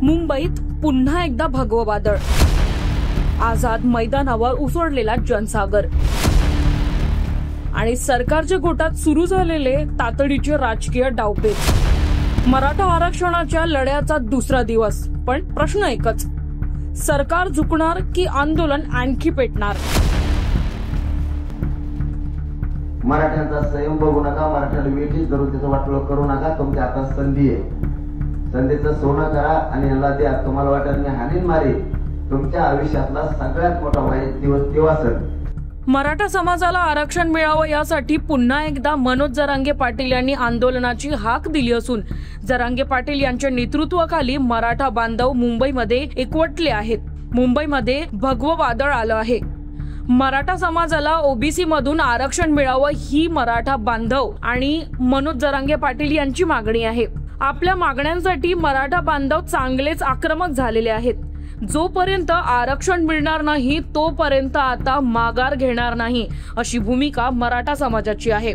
मुंबईत पुन्हा एकदा भगवं वादळ. आझाद मैदानावर उसळलेला जनसागर आणि सरकारच्या गोटात सुरू झालेले तातडीचे राजकीय डावपेच. मराठा आरक्षणाच्या लढ्याचा दुसरा दिवस, पण प्रश्न एकच, सरकार झुकणार की आंदोलन आणखी पेटणार? मराठ्यांचा संयम बघू नका, मराठ्याला वेठीच धरून त्याचं वाटोळं करू नका. तुमच्या हातात संधी आहे, संधीचं सोनं करा आणि याला द्या. तुम्हाला वाटत मी हानीन मारे, तुमच्या आयुष्यातला सगळ्यात मोठा वाईट दिवस तेव्हा सर. मराठा समाजाला आरक्षण मिळावं यासाठी पुन्हा एकदा मनोज जरांगे पाटील यांनी आंदोलनाची हाक दिली असून जरांगे पाटील यांच्या नेतृत्वाखाली मराठा बांधव मुंबईमध्ये एकवटले आहेत. मुंबईमध्ये भगवं वादळ आलं आहे. मराठा समाजाला ओबीसी मधून आरक्षण मिळावं ही मराठा बांधव आणि मनोज जरांगे पाटील यांची मागणी आहे. आपल्या मागण्यांसाठी मराठा बांधव चांगलेच आक्रमक झालेले आहेत. जोपर्यंत आरक्षण मिळणार नाही तोपर्यंत आता माघार घेणार नाही, अशी भूमिका मराठा समाजाची आहे.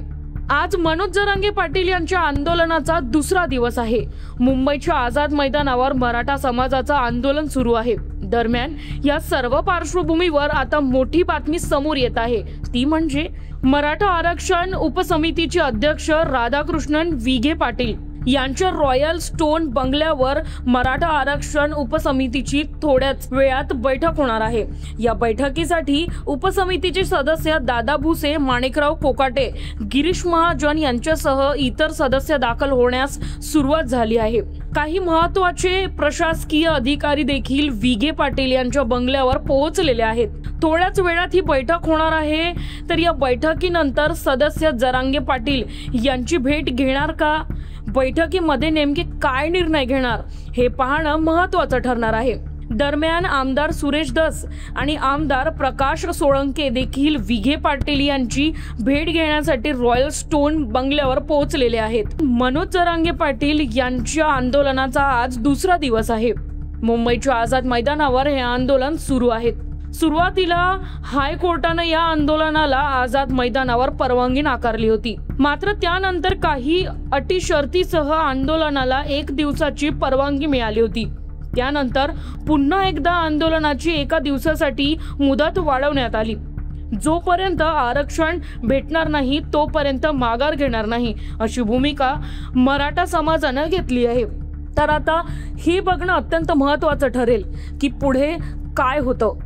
आज मनोज जरांगे पाटील यांच्या आंदोलनाचा दुसरा दिवस आहे. मुंबईच्या आझाद मैदानावर मराठा समाजाचं आंदोलन सुरू आहे. दरम्यान या सर्व पार्श्वभूमीवर आता मोठी बातमी समोर येत आहे, ती म्हणजे मराठा आरक्षण उपसमितीचे अध्यक्ष राधाकृष्णन विखे पाटील यांच्या रॉयल स्टोन बंगल्यावर मराठा आरक्षण उपसमितीची थोड्याच वेळात बैठक होणार आहे. या बैठकीसाठी उपसमितीचे सदस्य दादा भुसे, माणिकराव कोकाटे, गिरीश महाजन यांच्यासह इतर सदस्य दाखल होण्यास सुरुवात झाली आहे. काही महत्त्वाचे प्रशासकीय अधिकारी देखील विखे पाटील यांच्या बंगल्यावर पोहोचलेले आहेत. थोड्याच वेळात ही बैठक होणार आहे. तर या बैठकीनंतर सदस्य जरांगे पाटील यांची भेट घेणार का? बैठकीमध्ये नेमके काय निर्णय घेणार हे पाहणं महत्त्वाचं ठरणार आहे. दरम्यान आमदार सुरेश धस आणि आमदार प्रकाश सोळंके देखील विखे पाटील यांची भेट घेण्यासाठी रॉयल स्टोन बंगल्यावर पोहोचलेले आहेत. मनोज जरांगे पाटील यांच्या आंदोलनाचा आज दुसरा दिवस आहे. मुंबईच्या आझाद मैदानावर हे आंदोलन सुरू आहे. सुरुवातीला हायकोर्टानं या आंदोलनाला आझाद मैदानावर परवानगी नाकारली होती. मात्र त्यानंतर काही अटी शर्तीसह आंदोलनाला 1 दिवसाची परवानगी मिळाली होती. त्यानंतर पुन्हा एकदा आंदोलनाची 1 दिवसासाठी मुदत वाढवण्यात आली. जोपर्यंत आरक्षण भेटणार नाही तोपर्यंत माघार घेणार नाही, अशी भूमिका मराठा समाजानं घेतली आहे. तर आता हे बघणं अत्यंत महत्त्वाचं ठरेल की पुढे काय होतं.